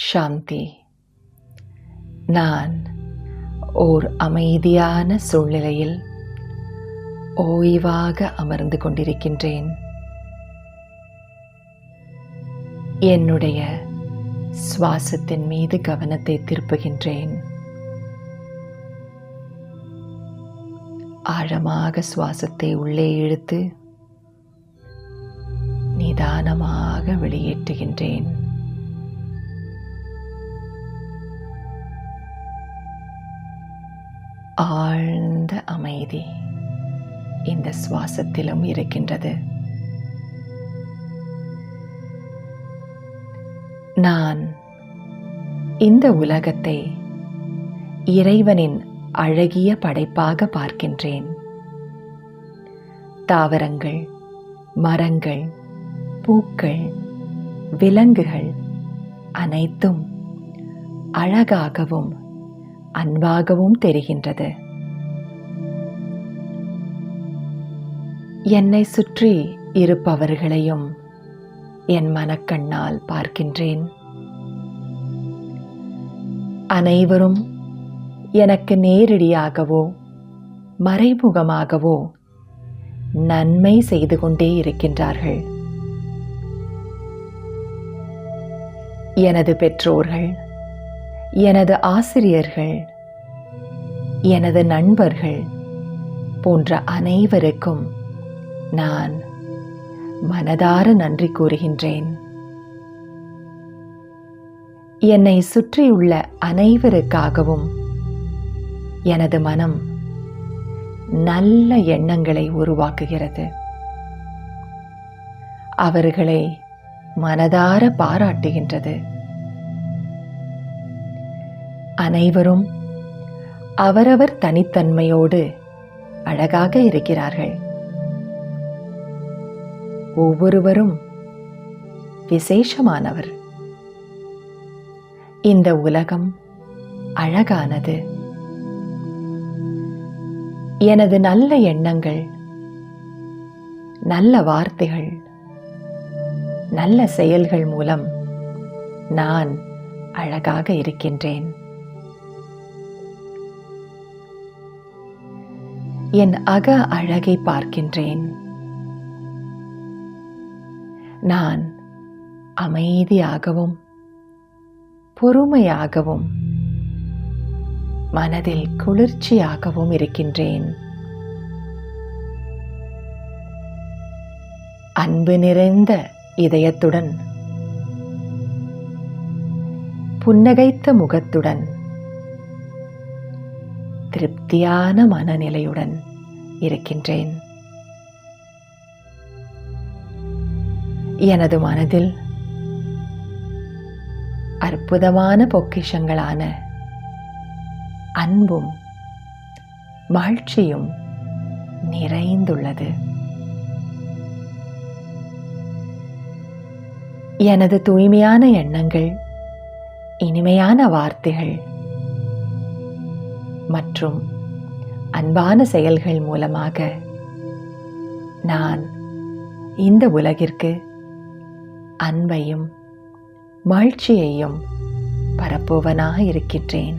சாந்தி. நான் ஓர் அமைதியான சூழ்நிலையில் ஓய்வாக அமர்ந்து கொண்டிருக்கின்றேன். என்னுடைய சுவாசத்தின் மீது கவனத்தை திருப்புகின்றேன். ஆழமாக சுவாசத்தை உள்ளே இழுத்து நிதானமாக வெளியேற்றுகின்றேன். ஆழ்ந்த அமைதி இந்த சுவாசத்திலும் இருக்கின்றது. நான் இந்த உலகத்தை இறைவனின் அழகிய படைப்பாக பார்க்கின்றேன். தாவரங்கள், மரங்கள், பூக்கள், விலங்குகள் அனைத்தும் அழகாகவும் அன்பாகவும் தெரிகின்றது. என்னை சுற்றி இருப்பவர்களையும் என் மனக்கண்ணால் பார்க்கின்றேன். அனைவரும் எனக்கு நேரடியாகவோ மறைமுகமாகவோ நன்மை செய்து கொண்டே இருக்கின்றார்கள். எனது பெற்றோர்கள், எனது ஆசிரியர்கள், எனது நண்பர்கள் போன்ற அனைவருக்கும் நான் மனதார நன்றி கூறுகின்றேன். என்னை சுற்றியுள்ள அனைவருக்காகவும் எனது மனம் நல்ல எண்ணங்களை உருவாக்குகிறது. அவர்களை மனதார பாராட்டுகின்றது. அனைவரும் அவரவர் தனித்தன்மையோடு அழகாக இருக்கிறார்கள். ஒவ்வொருவரும் விசேஷமானவர். இந்த உலகம் அழகானது. எனது நல்ல எண்ணங்கள், நல்ல வார்த்தைகள், நல்ல செயல்கள் மூலம் நான் அழகாக இருக்கின்றேன். என் அக அழகை பார்க்கின்றேன். நான் அமைதியாகவும் பொறுமையாகவும் மனதில் குளிர்ச்சியாகவும் இருக்கின்றேன். அன்பு நிறைந்த இதயத்துடன், புன்னகைத்த முகத்துடன், திருப்தியான மனநிலையுடன் இருக்கின்றேன். எனது மனதில் அற்புதமான பொக்கிஷங்களான அன்பும் மகிழ்ச்சியும் நிறைந்துள்ளது. எனது தூய்மையான எண்ணங்கள், இனிமையான வார்த்தைகள் மற்றும் அன்பான செயல்கள் மூலமாக நான் இந்த உலகிற்கு அன்பையும் மகிழ்ச்சியையும் பரப்புவனாக இருக்கின்றேன்.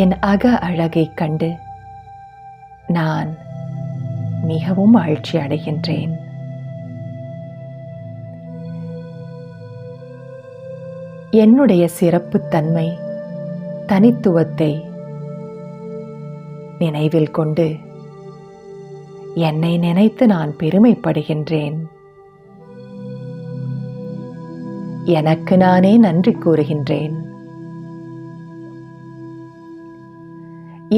என் அக அழகைக் கண்டு நான் மிகவும் மகிழ்ச்சி அடைகின்றேன். என்னுடைய சிறப்புத்தன்மை, தனித்துவத்தை நினைவில் கொண்டு என்னை நினைத்து நான் பெருமைப்படுகின்றேன். எனக்கு நானே நன்றி கூறுகின்றேன்.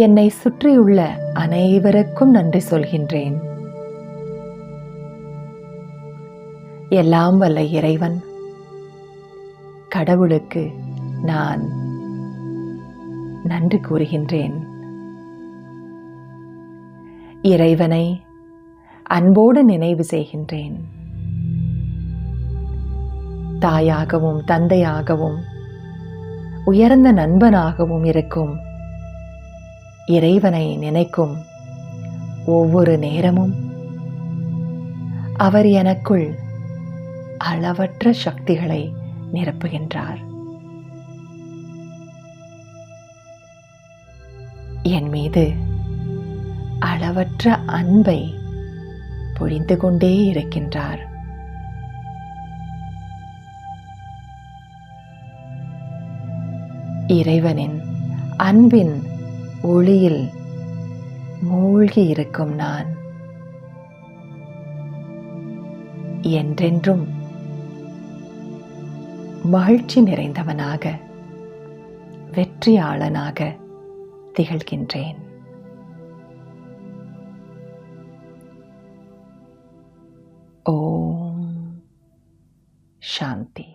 என்னை சுற்றியுள்ள அனைவருக்கும் நன்றி சொல்கின்றேன். எல்லாம் வல்ல இறைவன், கடவுளுக்கு நான் நன்றி கூறுகின்றேன். இறைவனை அன்போடு நினைவு செய்கின்றேன். தாயாகவும் தந்தையாகவும் உயர்ந்த நண்பனாகவும் இருக்கும் இறைவனை நினைக்கும் ஒவ்வொரு நேரமும் அவர் எனக்குள் அளவற்ற சக்திகளை நிரப்புகின்றார். என் மீது அளவற்ற அன்பை பொழிந்து கொண்டே இருக்கின்றார். இறைவனின் அன்பின் ஒளியில் மூழ்கி இருக்கும் நான் என்றென்றும் மகிழ்ச்சி நிறைந்தவனாக, வெற்றியாளனாக திகழ்கின்றேன். ஓம் சாந்தி.